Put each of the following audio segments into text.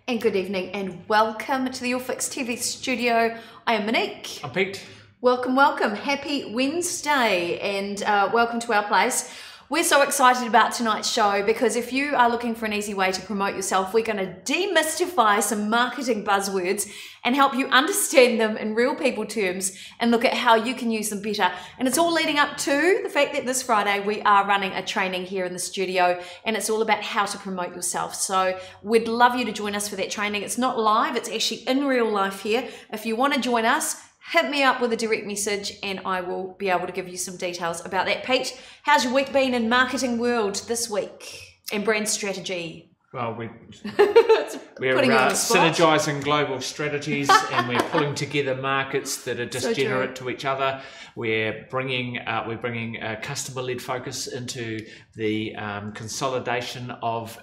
And good evening and welcome to the All Fix TV studio. I am Monique. I'm Pete. Welcome, welcome. Happy Wednesday and welcome to our place. We're so excited about tonight's show because if you are looking for an easy way to promote yourself, we're going to demystify some marketing buzzwords and help you understand them in real people terms and look at how you can use them better. And it's all leading up to the fact that this Friday we are running a training here in the studio and it's all about how to promote yourself. So we'd love you to join us for that training. It's not live, it's actually in real life here. If you want to join us, hit me up with a direct message and I will be able to give you some details about that. Pete, how's your week been in marketing world this week and brand strategy? Well, we're spot. synergizing global strategies and we're pulling together markets that are disgenerate to each other. We're bringing a customer-led focus into the consolidation of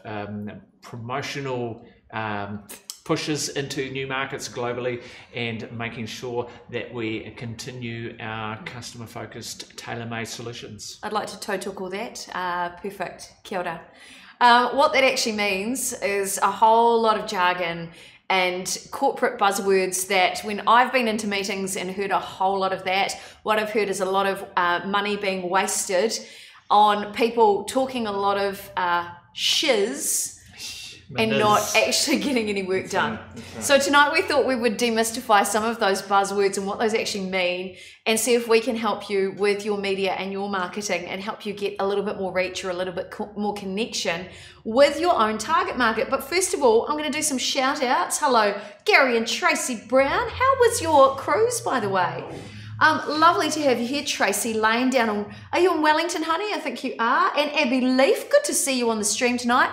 promotional pushes into new markets globally and making sure that we continue our customer-focused, tailor-made solutions. I'd like to toe talk all that. Perfect. Kia ora. What that actually means is a whole lot of jargon and corporate buzzwords that when I've been into meetings and heard a whole lot of that, what I've heard is a lot of money being wasted on people talking a lot of shiz and not actually getting any work done. Right. So tonight we thought we would demystify some of those buzzwords and what those actually mean and see if we can help you with your media and your marketing and help you get a little bit more reach or a little bit more connection with your own target market. But first of all, I'm going to do some shout outs. Hello, Gary and Tracy Brown. How was your cruise, by the way? Lovely to have you here, Tracy, laying down on, are you in Wellington, honey? I think you are. And Abby Leaf, good to see you on the stream tonight.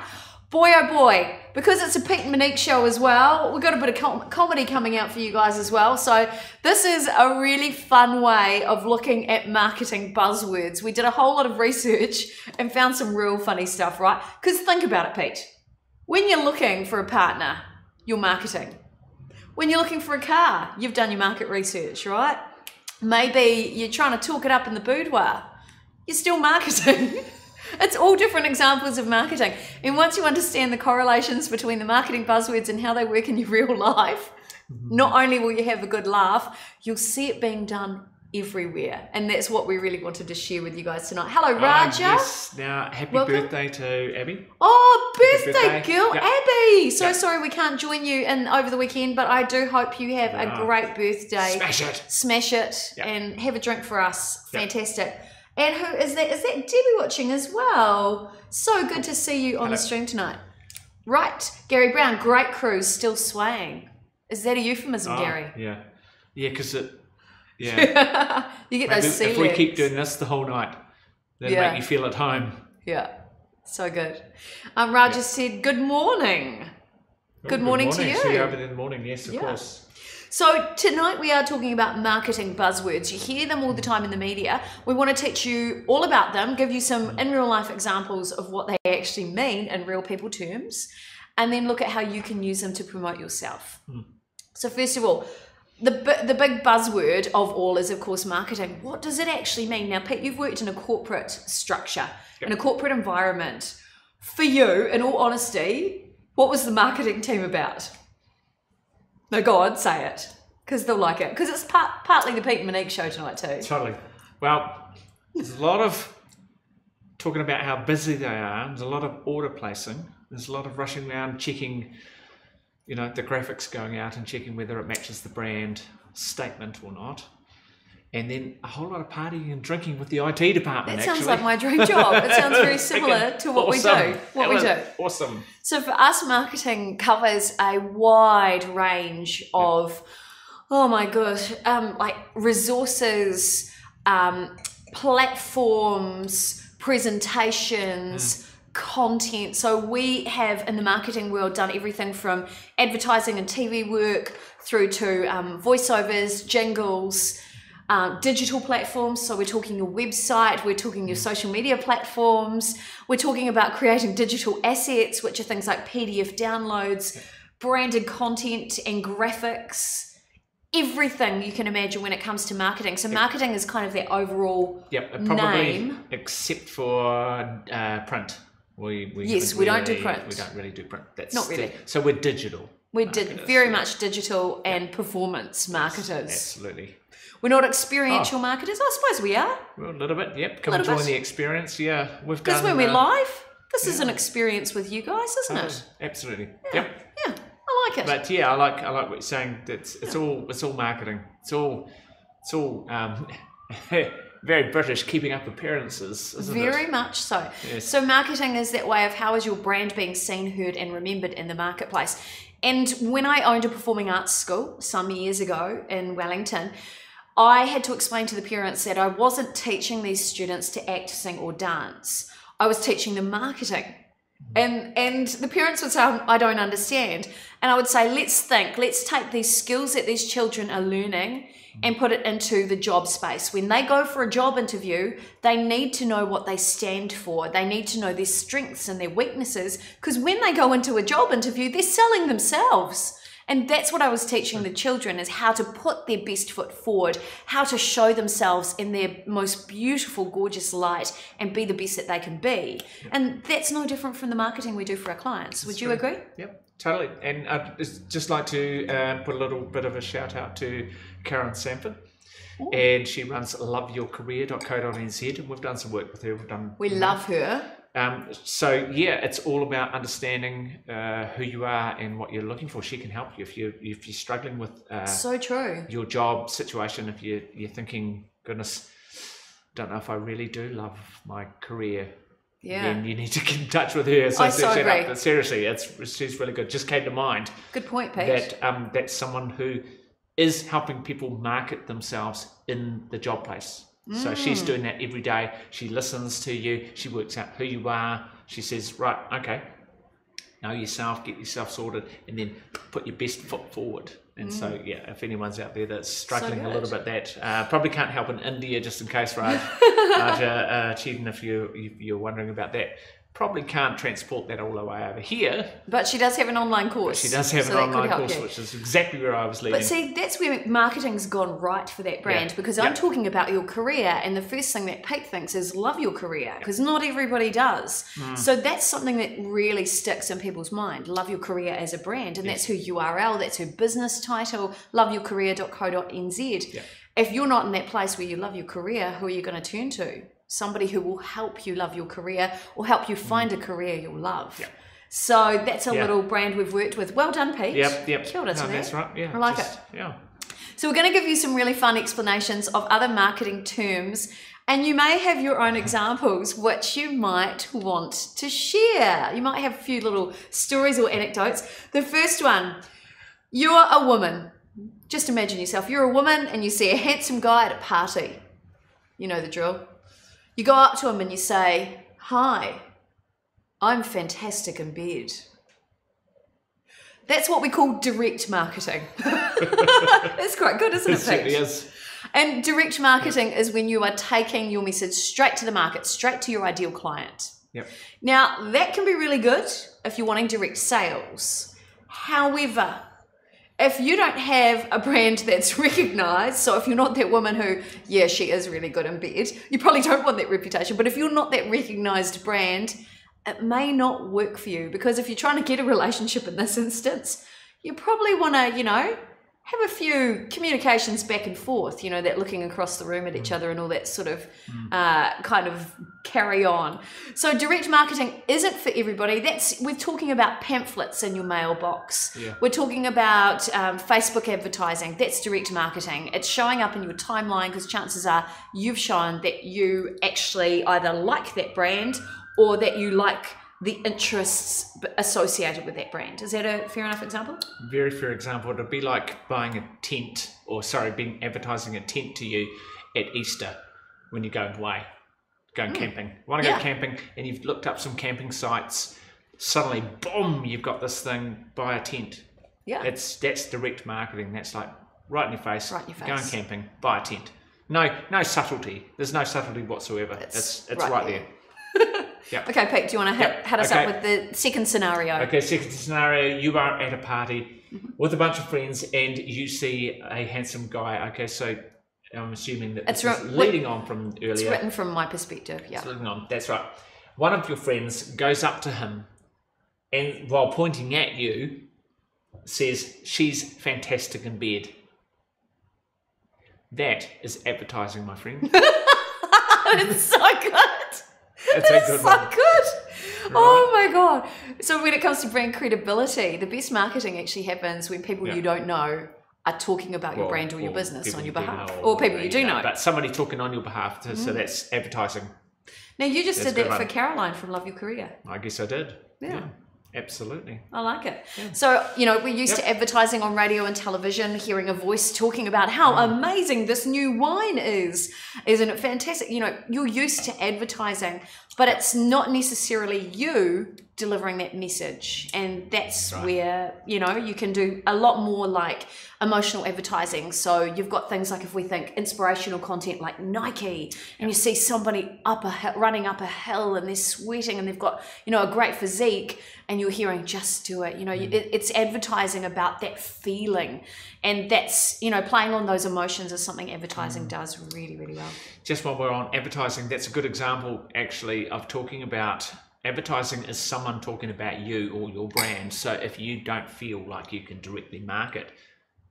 Boy, oh boy, because it's a Pete and Monique show as well, we've got a bit of comedy coming out for you guys as well. So this is a really fun way of looking at marketing buzzwords. We did a whole lot of research and found some real funny stuff, right? Because think about it, Pete. When you're looking for a partner, you're marketing. When you're looking for a car, you've done your market research, right? Maybe you're trying to talk it up in the boudoir. You're still marketing. It's all different examples of marketing. And once you understand the correlations between the marketing buzzwords and how they work in your real life, not only will you have a good laugh, you'll see it being done everywhere. And that's what we really wanted to share with you guys tonight. Hello, Raja. Yes. Now, happy birthday to Abby. Oh, birthday girl, yep. Abby. So sorry we can't join you over the weekend, but I do hope you have a great birthday. Smash it. Smash it and have a drink for us. Fantastic. And who is that? Is that Debbie watching as well? So good to see you on the stream tonight. Right, Gary Brown, great cruise, still swaying. Is that a euphemism, Gary? Yeah. Yeah, because you get those sea if we keep doing this the whole night, then make you feel at home. Yeah, so good. Raja said, good morning. Good morning to you. See you over there in the morning, yes, of course. So tonight we are talking about marketing buzzwords. You hear them all the time in the media. We want to teach you all about them, give you some in real life examples of what they actually mean in real people terms, and then look at how you can use them to promote yourself. So first of all, the big buzzword of all is of course marketing. What does it actually mean? Now Pete, you've worked in a corporate structure, in a corporate environment. For you, in all honesty, what was the marketing team about? No, go on, say it, because they'll like it. Because it's partly the Pete and Monique show tonight too. Totally. Well, there's a lot of talking about how busy they are. There's a lot of order placing. There's a lot of rushing around, checking, the graphics going out and checking whether it matches the brand statement or not. And then a whole lot of partying and drinking with the IT department. That sounds like my dream job. It sounds very similar to what we do. Awesome. So for us, marketing covers a wide range of, oh my gosh, like resources, platforms, presentations, content. So we have in the marketing world done everything from advertising and TV work through to voiceovers, jingles, digital platforms. So we're talking your website, we're talking your social media platforms, we're talking about creating digital assets, which are things like PDF downloads, branded content and graphics, everything you can imagine when it comes to marketing. So marketing is kind of their overall name. Except for print. We don't do print. We don't really do print. Not really. So we're digital. We're very much digital and performance marketers. Absolutely. We're not experiential marketers. I suppose we are. Well, a little bit, yep. Come and join the experience. Yeah, we've done. Because when we're live, this is an experience with you guys, isn't it? Absolutely. Yeah. Yeah. I like it. But yeah, I like what you're saying. It's all marketing. It's all very British, keeping up appearances, isn't it? Very much so. Yes. So marketing is that way of how is your brand being seen, heard, and remembered in the marketplace. And when I owned a performing arts school some years ago in Wellington, I had to explain to the parents that I wasn't teaching these students to act, sing, or dance. I was teaching them marketing. And the parents would say, I don't understand. And I would say, let's take these skills that these children are learning and put it into the job space. When they go for a job interview, they need to know what they stand for. They need to know their strengths and their weaknesses, because when they go into a job interview, they're selling themselves. And that's what I was teaching the children, is how to put their best foot forward, how to show themselves in their most beautiful, gorgeous light and be the best that they can be. Yep. And that's no different from the marketing we do for our clients. Would you agree? Yep, totally. And I'd just like to put a little bit of a shout out to Karen Sanford. Ooh. And she runs loveyourcareer.co.nz, and we've done some work with her. We love her. So yeah, it's all about understanding who you are and what you're looking for. She can help you if you're struggling with so true your job situation. If you're thinking, goodness, don't know if I really do love my career. Yeah, then you need to get in touch with her. So I so agree. But seriously, she's really good. Just came to mind. Good point, Pete. That's someone who is helping people market themselves in the job place. So she's doing that every day. She listens to you. She works out who you are. She says, right, okay, know yourself, get yourself sorted, and then put your best foot forward. And so, yeah, if anyone's out there that's struggling a little bit, that probably can't help in India, just in case, Raj, Cheaton, if you're wondering about that. Probably can't transport that all the way over here. But she does have an online course. She does have an online course, which is exactly where I was leading. But see, that's where marketing's gone right for that brand, because I'm talking about your career, and the first thing that Pete thinks is love your career, because not everybody does. So that's something that really sticks in people's mind. Love your career as a brand, and that's her URL, that's her business title, loveyourcareer.co.nz. If you're not in that place where you love your career, who are you going to turn to? Somebody who will help you love your career, or help you find a career you'll love. So that's a little brand we've worked with. Well done, Pete. Yep. Kia ora to that. That's right. Yeah. I like it. Yeah. So we're going to give you some really fun explanations of other marketing terms, and you may have your own examples which you might want to share. You might have a few little stories or anecdotes. The first one, you're a woman. Just imagine yourself. You're a woman and you see a handsome guy at a party. You know the drill. You go up to him and you say, "Hi, I'm fantastic in bed." That's what we call direct marketing. That's quite good, isn't it, Pete? It is. And direct marketing is when you are taking your message straight to the market, straight to your ideal client. Yep. Now, that can be really good if you're wanting direct sales. However, if you don't have a brand that's recognized, so if you're not that woman who, yeah, she is really good in bed, you probably don't want that reputation. But if you're not that recognized brand, it may not work for you, because if you're trying to get a relationship in this instance, you probably want to, have a few communications back and forth, that looking across the room at each other and all that sort of kind of carry on. So direct marketing isn't for everybody. We're talking about pamphlets in your mailbox. Yeah. We're talking about Facebook advertising. That's direct marketing. It's showing up in your timeline because chances are you've shown that you actually either like that brand or that you like the interests associated with that brand. Is that a fair enough example? Very fair example. It'd be like buying a tent, advertising a tent to you at Easter when you're going away, camping. Want to go camping, and you've looked up some camping sites. Suddenly, boom! You've got this thing. Buy a tent. Yeah, that's direct marketing. That's like right in your face. Right in your face. Going camping. Buy a tent. No subtlety. There's no subtlety whatsoever. It's right there. Yep. Okay, Pete, do you want to hit us up with the second scenario? Okay, second scenario, you are at a party with a bunch of friends and you see a handsome guy. Okay, so I'm assuming that it's leading on from earlier. It's written from my perspective, yeah. It's leading on, that's right. One of your friends goes up to him and while pointing at you, says she's fantastic in bed. That is advertising, my friend. It's so good. It's a good so one. good. Oh my God. So when it comes to brand credibility, the best marketing actually happens when people you don't know are talking about your brand or your business on your behalf. Or people you do know. But somebody talking on your behalf, so that's advertising. Now you just did that for Caroline from Love Your Career. I guess I did. Yeah. Absolutely. I like it. Yeah. So, we're used to advertising on radio and television, hearing a voice talking about how amazing this new wine is. Isn't it fantastic? You're used to advertising, but it's not necessarily you delivering that message. And that's where, you can do a lot more like emotional advertising. So you've got things like, if we think inspirational content like Nike, and you see somebody running up a hill and they're sweating and they've got, a great physique, and you're hearing just do it. It's advertising about that feeling. And that's, playing on those emotions is something advertising does really, really well. Just while we're on advertising, that's a good example actually of talking about advertising is someone talking about you or your brand. So if you don't feel like you can directly market,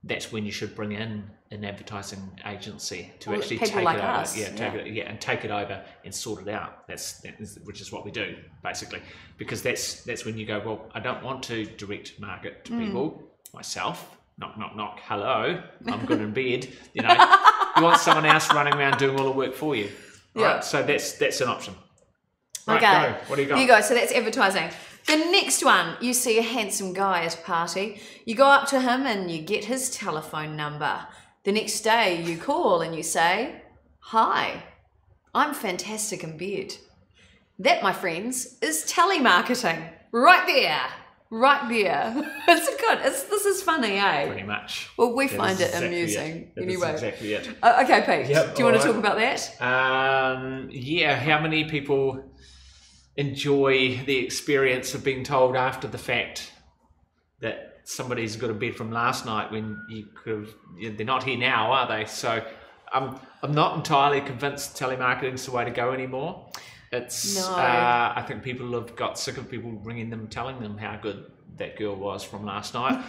that's when you should bring in an advertising agency to actually take it over. And take it over and sort it out. Which is what we do basically, because that's when you go, well, I don't want to direct market to people myself. Knock, knock, knock. Hello, I'm good in bed. You want someone else running around doing all the work for you. Right? So that's an option. Right, okay. Go. What do you got? There you go. So that's advertising. The next one, you see a handsome guy at a party. You go up to him and you get his telephone number. The next day you call and you say, "Hi, I'm fantastic in bed." That, my friends, is telemarketing. Right there. Right there. It's good. This is funny, eh? Pretty much. Well, we find it amusing. Anyway. That's exactly it. Okay, Pete. Do you want to talk about that? How many people enjoy the experience of being told after the fact that somebody's got a bed from last night when you could have, they're not here now, are they? So I'm not entirely convinced telemarketing's the way to go anymore. I think people have got sick of people ringing them, telling them how good that girl was from last night.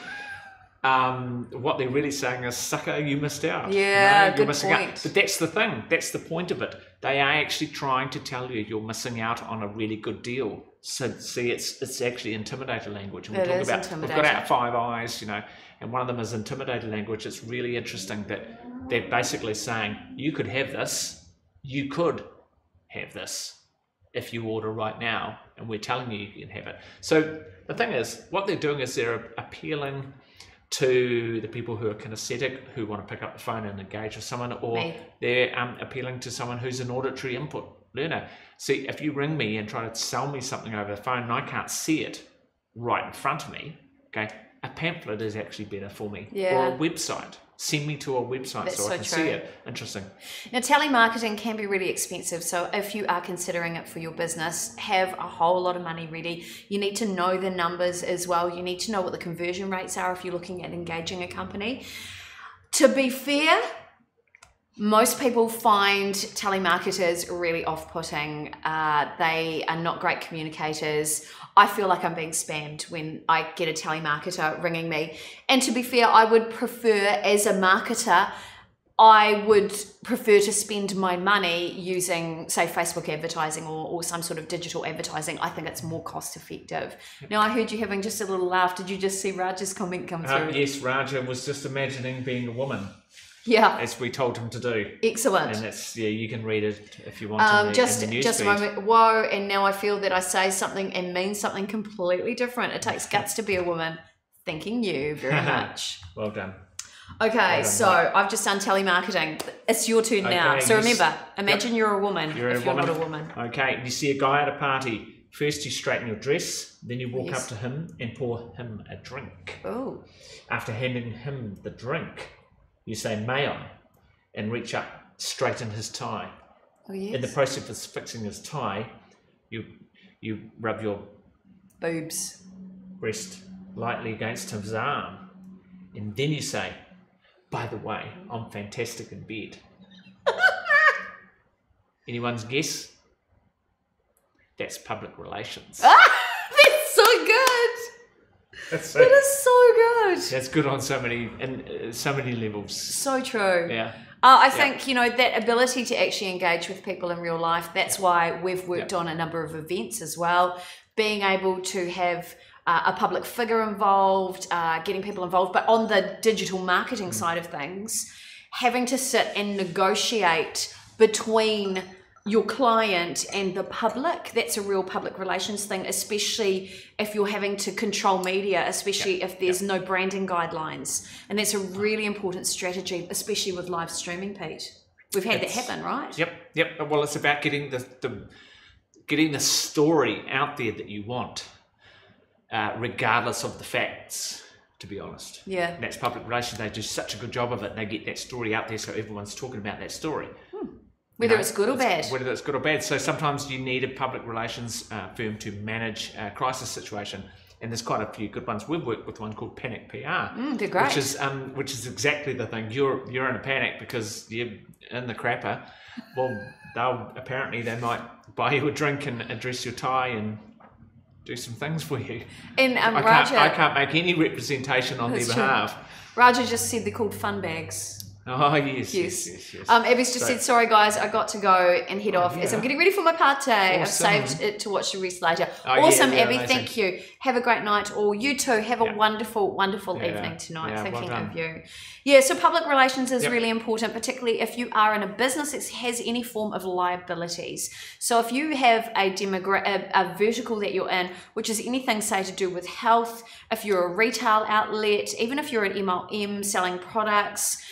What they're really saying is, sucker, you missed out. Yeah, you're good missing point. out. But that's the thing. That's the point of it. They are actually trying to tell you you're missing out on a really good deal. So see, it's actually intimidator language. And we've got our 5 eyes, and one of them is intimidator language. It's really interesting that they're basically saying, you could have this, you could have this if you order right now, and we're telling you you can have it. So the thing is, what they're doing is they're appealing to the people who are kinesthetic, who want to pick up the phone and engage with someone, or they're appealing to someone who's an auditory input learner. See, if you ring me and try to sell me something over the phone and I can't see it right in front of me, okay, a pamphlet is actually better for me, or a website. Send me to a website so I can see it. Interesting. Now, telemarketing can be really expensive. So if you are considering it for your business, have a whole lot of money ready. You need to know the numbers as well. You need to know what the conversion rates are if you're looking at engaging a company. To be fair, most people find telemarketers really off-putting. They are not great communicators. I feel like I'm being spammed when I get a telemarketer ringing me. And to be fair, I would prefer, as a marketer, I would prefer to spend my money using, say, Facebook advertising or some sort of digital advertising. I think it's more cost effective. Now, I heard you having just a little laugh. Did you just see Raj's comment come through? Yes, Raja was just imagining being a woman. Yeah, as we told him to do. Excellent. And that's, you can read it if you want in the newsfeed. Just a moment. Whoa, and now I feel that I say something and mean something completely different. It takes guts to be a woman. Thanking you very much. Well done. Okay, so I've just done telemarketing. It's your turn now. So remember, imagine you're a woman if you're not a woman. Okay, you see a guy at a party. First you straighten your dress, then you walk up to him and pour him a drink. Oh. After handing him the drink, you say, "May I?" and reach up, straighten his tie. Oh, yes. In the process of fixing his tie, you rub your boobs, breast lightly against his arm, and then you say, "By the way, I'm fantastic in bed." Anyone's guess? That's public relations. That's so good. That is so good. That's good on so many levels. So true. Yeah. I think, that ability to actually engage with people in real life, that's why we've worked on a number of events as well. Being able to have a public figure involved, getting people involved, but on the digital marketing side of things, having to sit and negotiate between your client and the public, that's a real public relations thing, especially if you're having to control media, especially if there's no branding guidelines. And that's a really important strategy, especially with live streaming, Pete. We've had that happen, right? Yep. Well, it's about getting the story out there that you want, regardless of the facts, to be honest. Yeah. And that's public relations. They do such a good job of it. They get that story out there so everyone's talking about that story. Whether it's good or bad. Whether it's good or bad. So sometimes you need a public relations firm to manage a crisis situation. And there's quite a few good ones. We've worked with one called Panic PR. They're great. Which is exactly the thing. You're in a panic because you're in the crapper. Well, they might buy you a drink and address your tie and do some things for you. And I can't make any representation on their behalf. Raja just said they're called fun bags. Oh, yes. Abby's just said, sorry guys, I got to go and head off as I'm getting ready for my party. Awesome. I've saved it to watch the rest later. Awesome, Abby, amazing. Thank you. Have a great night. Or you too, have a wonderful, wonderful evening tonight. Thinking of you. Yeah, so public relations is really important, particularly if you are in a business that has any form of liabilities. So if you have a vertical that you're in, which is anything, say, to do with health, if you're a retail outlet, even if you're an MLM selling products,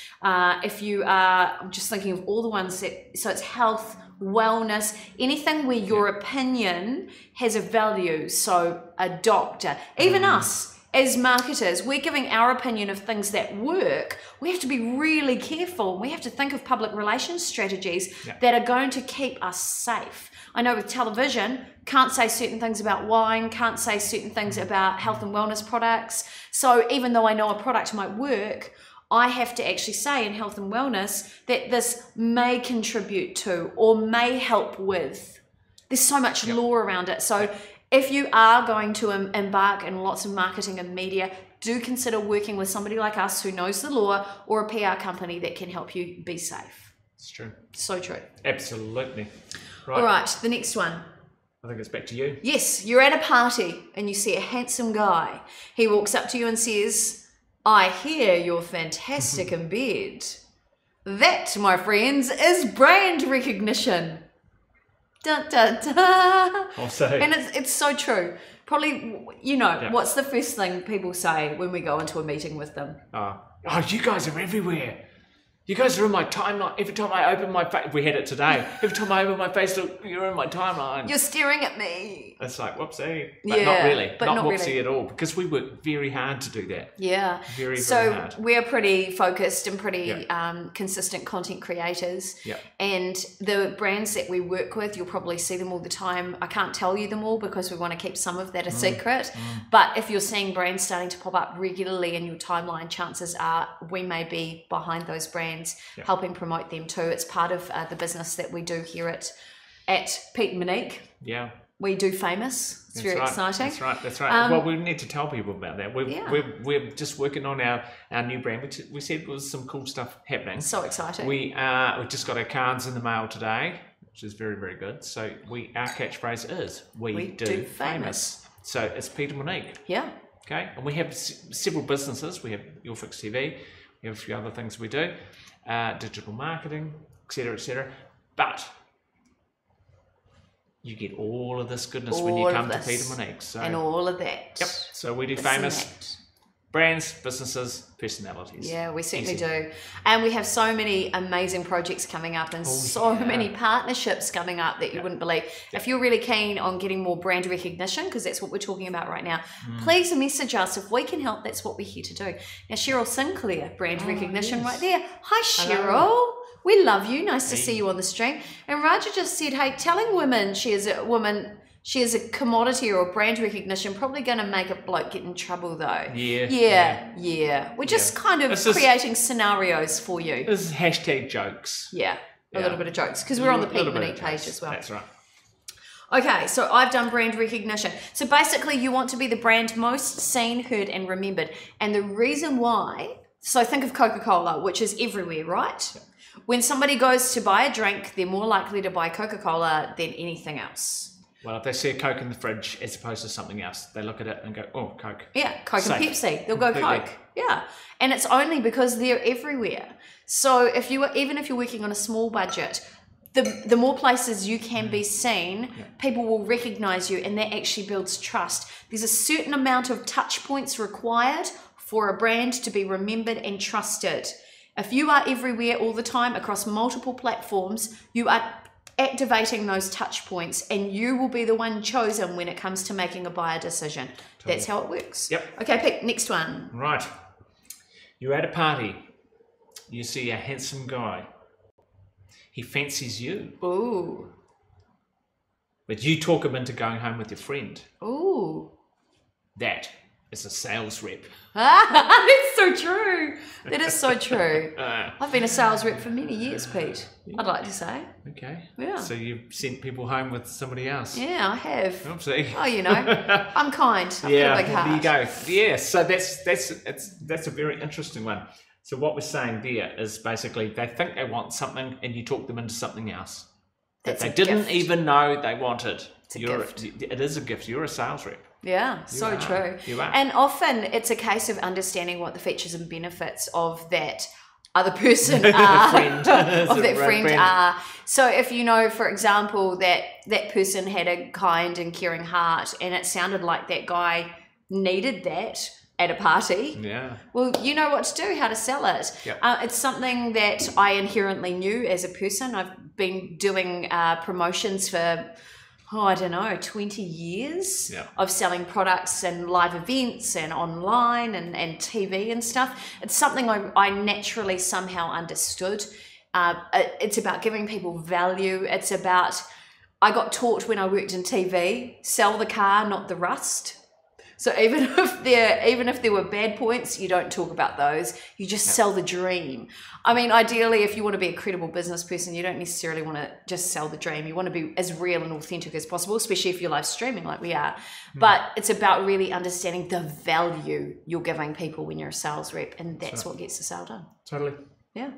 if you are, I'm just thinking of all the ones so it's health, wellness, anything where your opinion has a value. So a doctor, even us as marketers, we're giving our opinion of things that work. We have to be really careful. We have to think of public relations strategies that are going to keep us safe. I know with television, can't say certain things about wine, can't say certain things about health and wellness products. So even though I know a product might work, I have to actually say in health and wellness that this may contribute to or may help with. There's so much law around it. So if you are going to embark in lots of marketing and media, do consider working with somebody like us who knows the law or a PR company that can help you be safe. It's true. So true. Absolutely. Right. All right, the next one. I think it's back to you. Yes, you're at a party and you see a handsome guy. He walks up to you and says, I hear you're fantastic in bed. That, my friends, is brand recognition. Dun, dun, dun. Also, and it's so true. Probably, what's the first thing people say when we go into a meeting with them? Oh, you guys are everywhere. You guys are in my timeline. Every time I open my face, we had it today. Every time I open my Facebook, you're in my timeline. You're staring at me. It's like, whoopsie. But not really. But not whoopsie at all, because we work very hard to do that. Yeah. Very hard. So we're pretty focused and pretty consistent content creators. Yeah. And the brands that we work with, you'll probably see them all the time. I can't tell you them all because we want to keep some of that a secret. But if you're seeing brands starting to pop up regularly in your timeline, chances are we may be behind those brands, helping promote them too. It's part of the business that we do here at Pete and Monique. Yeah. We do Famous. It's very exciting. That's right. Well, we need to tell people about that. We're just working on our new brand, which we said was some cool stuff happening. So exciting. We just got our cards in the mail today, which is very, very good. So our catchphrase is, we do famous. So it's Pete and Monique. Yeah. Okay. And we have several businesses. We have Your Fix TV. We have a few other things we do. Digital marketing, etc., etc. But you get all of this goodness when you come to Pete and Monique. So, and all of that. Yep. So we do famous brands, businesses, personalities. Yeah, we certainly do. And we have so many amazing projects coming up and many partnerships coming up that you wouldn't believe. If you're really keen on getting more brand recognition, because that's what we're talking about right now, please message us. If we can help, that's what we're here to do. Now, Cheryl Sinclair, brand recognition right there. Hi, Cheryl. Hello. We love you. Nice to see you on the stream. And Raja just said, hey, telling women she is a commodity or a brand recognition probably going to make a bloke get in trouble though. Yeah. We're just kind of creating scenarios for you. This is hashtag jokes. Yeah, a little bit of jokes because we're on the Pete and Monique page as well. That's right. Okay, so I've done brand recognition. So basically you want to be the brand most seen, heard, and remembered. And the reason why, so think of Coca-Cola, which is everywhere, right? Yep. When somebody goes to buy a drink, they're more likely to buy Coca-Cola than anything else. Well, if they see a Coke in the fridge as opposed to something else, they look at it and go, oh, Coke. Yeah, Coke Safe. and Pepsi. They'll go Completely. Coke. Yeah. And it's only because they're everywhere. So even if you're working on a small budget, the more places you can be seen, people will recognize you, and that actually builds trust. There's a certain amount of touch points required for a brand to be remembered and trusted. If you are everywhere all the time across multiple platforms, you are activating those touch points, and you will be the one chosen when it comes to making a buyer decision. Totally. That's how it works. Yep. Okay, Pete, next one. Right. You're at a party. You see a handsome guy. He fancies you. Ooh. But you talk him into going home with your friend. Ooh. That is a sales rep. That's so true. That is so true. I've been a sales rep for many years, Pete. I'd like to say. Okay. Yeah. So you've sent people home with somebody else. Yeah, I have. Oopsie. Oh, you know, I'm kind. I've got a big heart. There you go. Yeah. So that's a very interesting one. So what we're saying there is basically they think they want something, and you talk them into something else that they didn't even know they wanted. It's a gift. It is a gift. You're a sales rep. Yeah, so true. You are. And often it's a case of understanding what the features and benefits of that other person are, of that friend are. So if you know, for example, that person had a kind and caring heart, and it sounded like that guy needed that at a party. Yeah. Well, you know what to do, how to sell it. Yep. It's something that I inherently knew as a person. I've been doing promotions for, I don't know, 20 years of selling products and live events and online and TV and stuff. It's something I naturally somehow understood. It's about giving people value. It's about, I got taught when I worked in TV, sell the car, not the rust. So even if there were bad points, you don't talk about those. You just sell the dream. I mean, ideally, if you want to be a credible business person, you don't necessarily want to just sell the dream. You want to be as real and authentic as possible, especially if you're live streaming like we are. But it's about really understanding the value you're giving people when you're a sales rep, and that's what gets the sale done. Totally. Yeah.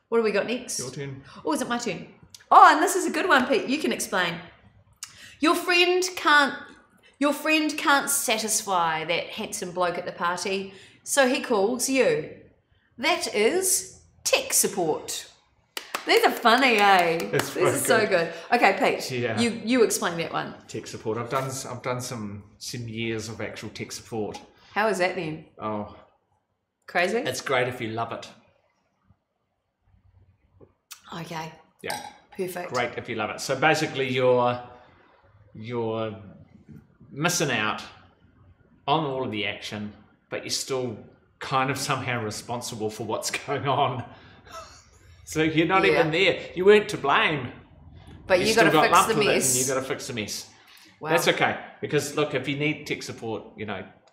What do we got next? Your turn. Oh, is it my turn? Oh, and this is a good one, Pete. You can explain. Your friend can't satisfy that handsome bloke at the party, so he calls you. That is tech support. These are funny, eh? These are so good. Okay, Pete, you explain that one. Tech support. I've done some years of actual tech support. How is that then? Oh, crazy. It's great if you love it. Okay. Yeah. Perfect. Great if you love it. So basically, you're missing out on all of the action, but you're still kind of somehow responsible for what's going on. So you're not even there. You weren't to blame. But you got to fix the mess. You got to fix the mess. Wow. That's okay, because look, if you need tech support,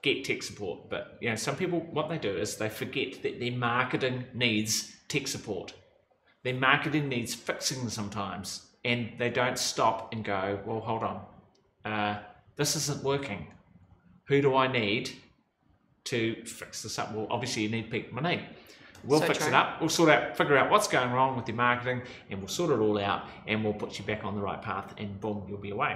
get tech support. But some people, what they do is they forget that their marketing needs tech support. Their marketing needs fixing sometimes, and they don't stop and go, well, hold on. This isn't working. Who do I need to fix this up? Well, obviously you need Pete and Monique. We'll fix it up. We'll figure out what's going wrong with your marketing, and we'll sort it all out, and we'll put you back on the right path, and boom, you'll be away.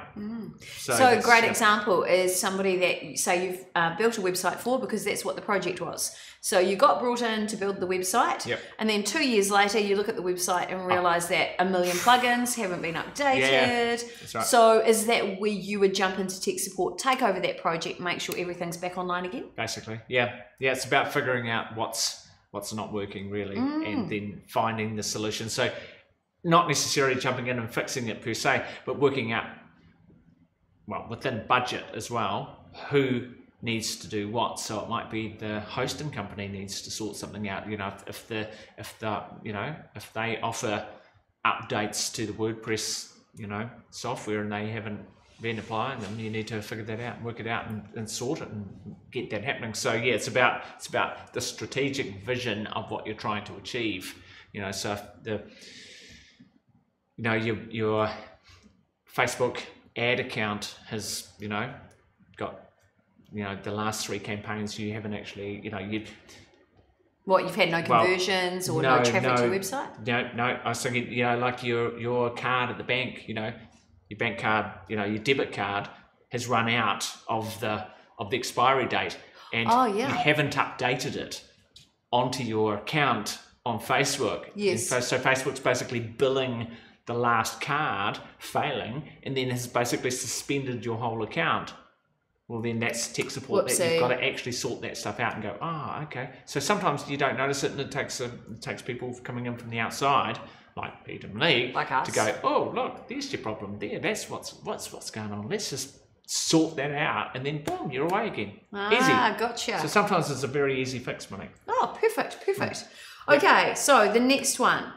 So a great example is somebody that, say, you've built a website for, because that's what the project was. So you got brought in to build the website, and then 2 years later, you look at the website and realize that 1 million plugins haven't been updated. Yeah, that's right. So is that where you would jump into tech support, take over that project, make sure everything's back online again? Basically, yeah. It's about figuring out what's not working really, and then finding the solution. So not necessarily jumping in and fixing it per se, but working out, well, within budget as well, who needs to do what. So it might be the hosting company needs to sort something out. If they offer updates to the WordPress, software, and they haven't been applying them, you need to figure that out, work it out, and sort it and get that happening. So yeah, it's about the strategic vision of what you're trying to achieve. So your Facebook ad account has, got, the last 3 campaigns you haven't actually, What, you've had no conversions or no traffic to your website? No. I was thinking, like your card at the bank, your bank card, your debit card has run out of the expiry date, and you haven't updated it onto your account on Facebook. Yes. And so Facebook's basically billing the last card failing, and then has basically suspended your whole account. Well, then that's tech support. That you've got to actually sort that stuff out and go, okay. So sometimes you don't notice it, and it takes people coming in from the outside, like Pete and Monique, like us, to go, oh, look, there's your problem there. That's what's going on. Let's just sort that out, and then boom, you're away again. Easy. Gotcha. So sometimes it's a very easy fix, Monique. Oh, perfect. Okay, so the next one,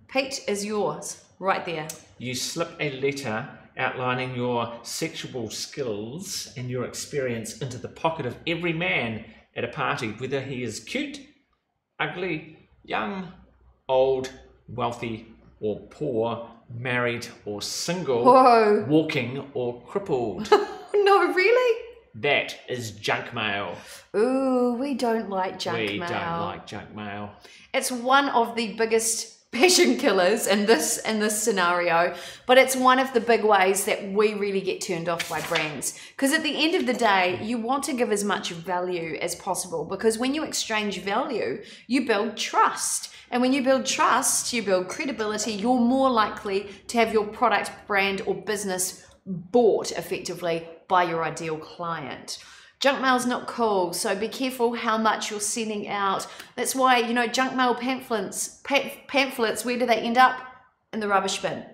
Pete, is yours right there. You slip a letter outlining your sexual skills and your experience into the pocket of every man at a party, whether he is cute, ugly, young, old, wealthy or poor, married or single, walking or crippled. No, really? That is junk mail. Ooh, we don't like junk mail. We don't like junk mail. It's one of the biggest passion killers in this scenario, but it's one of the big ways that we really get turned off by brands. Because at the end of the day, you want to give as much value as possible, because when you exchange value, you build trust. And when you build trust, you build credibility, you're more likely to have your product, brand, or business bought effectively by your ideal client. Junk mail's not cool, so be careful how much you're sending out. That's why, junk mail pamphlets, where do they end up? In the rubbish bin.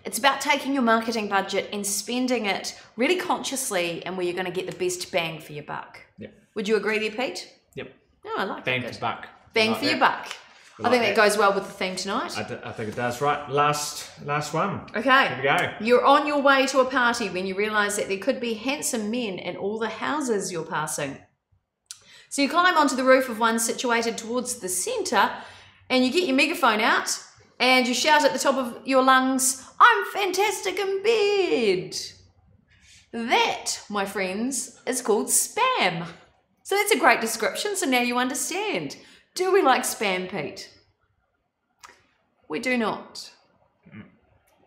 It's about taking your marketing budget and spending it really consciously and where you're going to get the best bang for your buck. Yep. Would you agree there, Pete? Yep. No, I like bang for buck. Bang for your buck. I think that goes well with the theme tonight. I think it does. Right, last one. Okay. Here we go. You're on your way to a party when you realise that there could be handsome men in all the houses you're passing. So you climb onto the roof of one situated towards the centre, and you get your megaphone out and you shout at the top of your lungs, "I'm fantastic in bed." That, my friends, is called spam. So that's a great description, so now you understand. Do we like spam, Pete? We do not.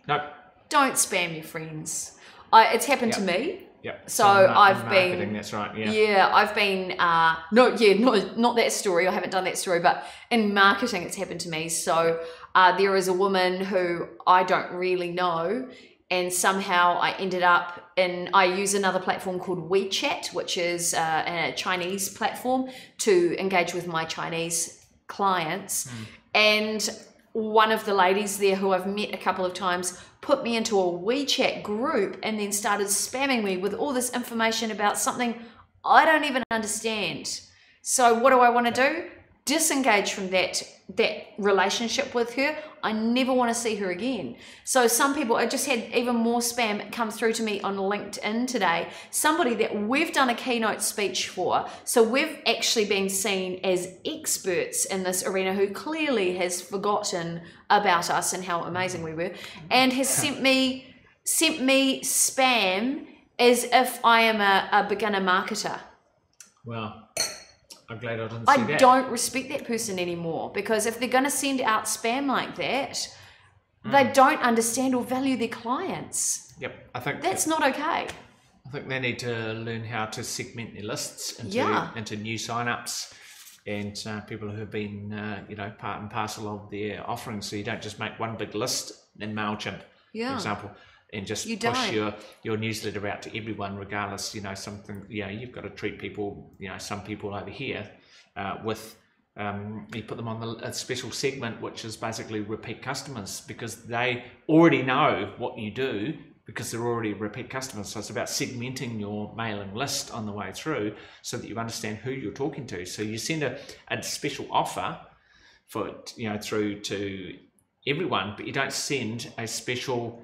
Nope. Don't spam your friends. It's happened to me. Yep. So I've been marketing, that's right. Yeah. Yeah, I've been not that story. I haven't done that story, but in marketing, it's happened to me. So there is a woman who I don't really know, and somehow I ended up I use another platform called WeChat, which is a Chinese platform to engage with my Chinese clients. And one of the ladies there, who I've met a couple of times, put me into a WeChat group and then started spamming me with all this information about something I don't even understand. So what do I want to do? Disengage from that relationship with her. I never want to see her again. So some people, I just had even more spam come through to me on LinkedIn today. Somebody that we've done a keynote speech for. So we've actually been seen as experts in this arena, who clearly has forgotten about us and how amazing we were, and has sent me spam as if I am a beginner marketer. Well, I'm glad I didn't see that. I don't respect that person anymore, because if they're going to send out spam like that, they don't understand or value their clients. Yep, I think that's not okay. I think they need to learn how to segment their lists into new signups and people who have been, part and parcel of their offerings. So you don't just make one big list in MailChimp, for example, and just push your newsletter out to everyone, regardless. You've got to treat people, some people over here with, you put them on a special segment, which is basically repeat customers, because they already know what you do, because they're already repeat customers. So it's about segmenting your mailing list on the way through so that you understand who you're talking to. So you send a special offer for, through to everyone, but you don't send a special,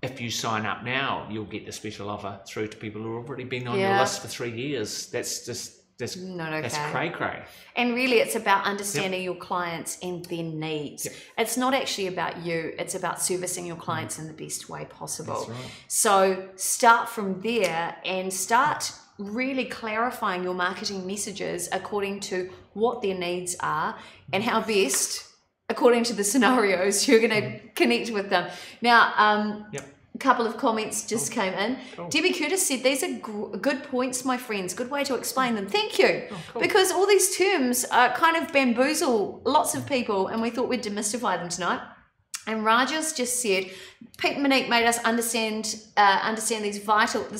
if you sign up now, you'll get the special offer through to people who have already been on your list for 3 years. That's just That's not okay. That's cray-cray. And really, it's about understanding your clients and their needs. It's not actually about you. It's about servicing your clients in the best way possible. That's right. So start from there and start really clarifying your marketing messages according to what their needs are and how best, according to the scenarios, you're going to connect with them. Now, a couple of comments just came in. Cool. Debbie Curtis said, these are good points, my friends. Good way to explain them. Thank you. Cool. Because all these terms kind of bamboozle lots of people, and we thought we'd demystify them tonight. And Rajas just said, Pete and Monique made us understand this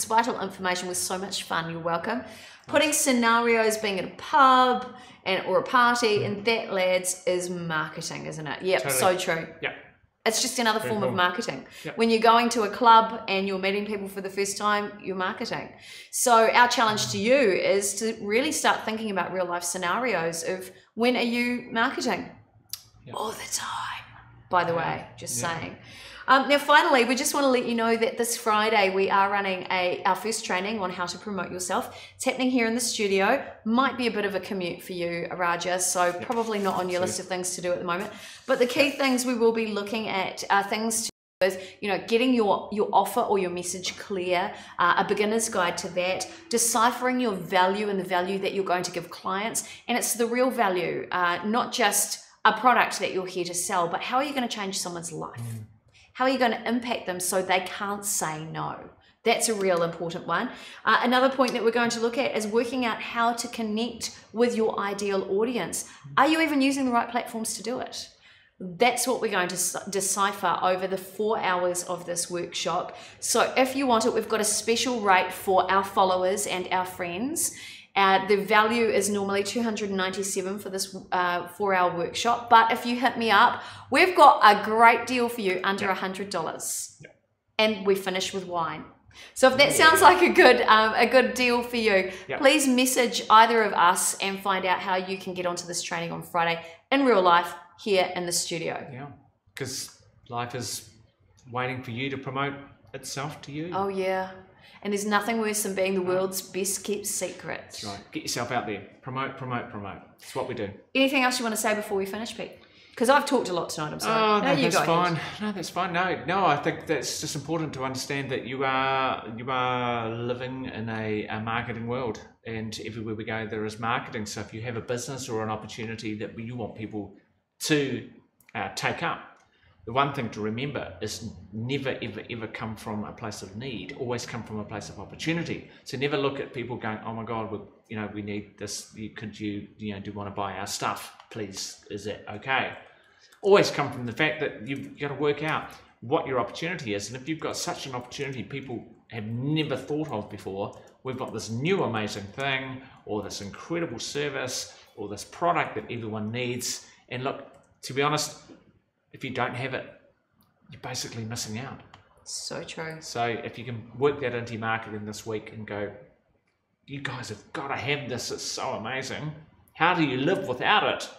vital information with so much fun. You're welcome. Putting scenarios, being at a pub or a party, and that, lads, is marketing, isn't it? Yep, totally. So true. Yeah. It's just another form of marketing. Yep. When you're going to a club and you're meeting people for the first time, you're marketing. So our challenge to you is to really start thinking about real life scenarios of when are you marketing? Yep. All the time, by the way, just saying. Now, finally, we just want to let you know that this Friday we are running our first training on how to promote yourself. It's happening here in the studio. Might be a bit of a commute for you, Raja, so probably not on your list of things to do at the moment. But the key things we will be looking at are things to do with, getting your offer or your message clear, a beginner's guide to that, deciphering your value and the value that you're going to give clients. And it's the real value, not just a product that you're here to sell, but how are you going to change someone's life? How are you going to impact them so they can't say no? That's a real important one. Another point that we're going to look at is working out how to connect with your ideal audience. Are you even using the right platforms to do it? That's what we're going to decipher over the 4 hours of this workshop. So if you want it, we've got a special rate for our followers and our friends. The value is normally $297 for this 4-hour workshop. But if you hit me up, we've got a great deal for you under $100. And we finish with wine. So if that sounds like a good deal for you, please message either of us and find out how you can get onto this training on Friday in real life here in the studio. Yeah, because life is waiting for you to promote itself to you. Oh, yeah. And there's nothing worse than being the world's best kept secret. That's right. Get yourself out there. Promote, promote, promote. That's what we do. Anything else you want to say before we finish, Pete? Because I've talked a lot tonight, I'm sorry. Oh, no, that's fine. No, that's fine. No, I think that's just important to understand that you are living in a marketing world, and everywhere we go there is marketing. So if you have a business or an opportunity that you want people to take up, the one thing to remember is never, ever, ever come from a place of need. Always come from a place of opportunity. So never look at people going, "Oh my God, we need this. Do you want to buy our stuff, please? Is that okay?" Always come from the fact that you've got to work out what your opportunity is, and if you've got such an opportunity people have never thought of before, we've got this new amazing thing, or this incredible service, or this product that everyone needs. And look, to be honest, if you don't have it, you're basically missing out. So true. So if you can work that into your marketing this week and go, you guys have got to have this, it's so amazing. How do you live without it?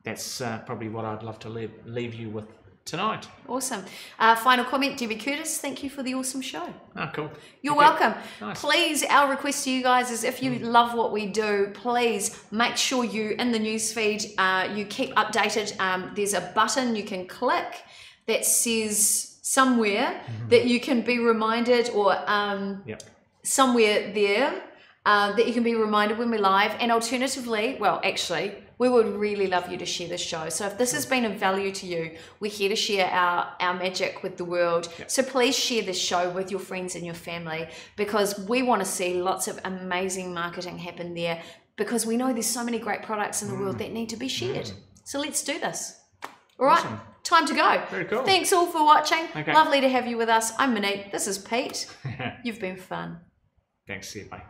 That's probably what I'd love to leave you with tonight. Awesome. Final comment, Debbie Curtis, thank you for the awesome show. Oh, cool. You're welcome. Nice. Please, our request to you guys is if you love what we do, please make sure you, in the newsfeed, you keep updated. There's a button you can click that says somewhere that you can be reminded, or somewhere there that you can be reminded when we're live. And alternatively, well, actually, we would really love you to share this show. So if this has been of value to you, we're here to share our magic with the world. So please share this show with your friends and your family, because we want to see lots of amazing marketing happen there, because we know there's so many great products in the world that need to be shared. So let's do this. All right, time to go. Very cool. Thanks all for watching. Lovely to have you with us. I'm Monique. This is Pete. You've been fun. Thanks. See you. Bye.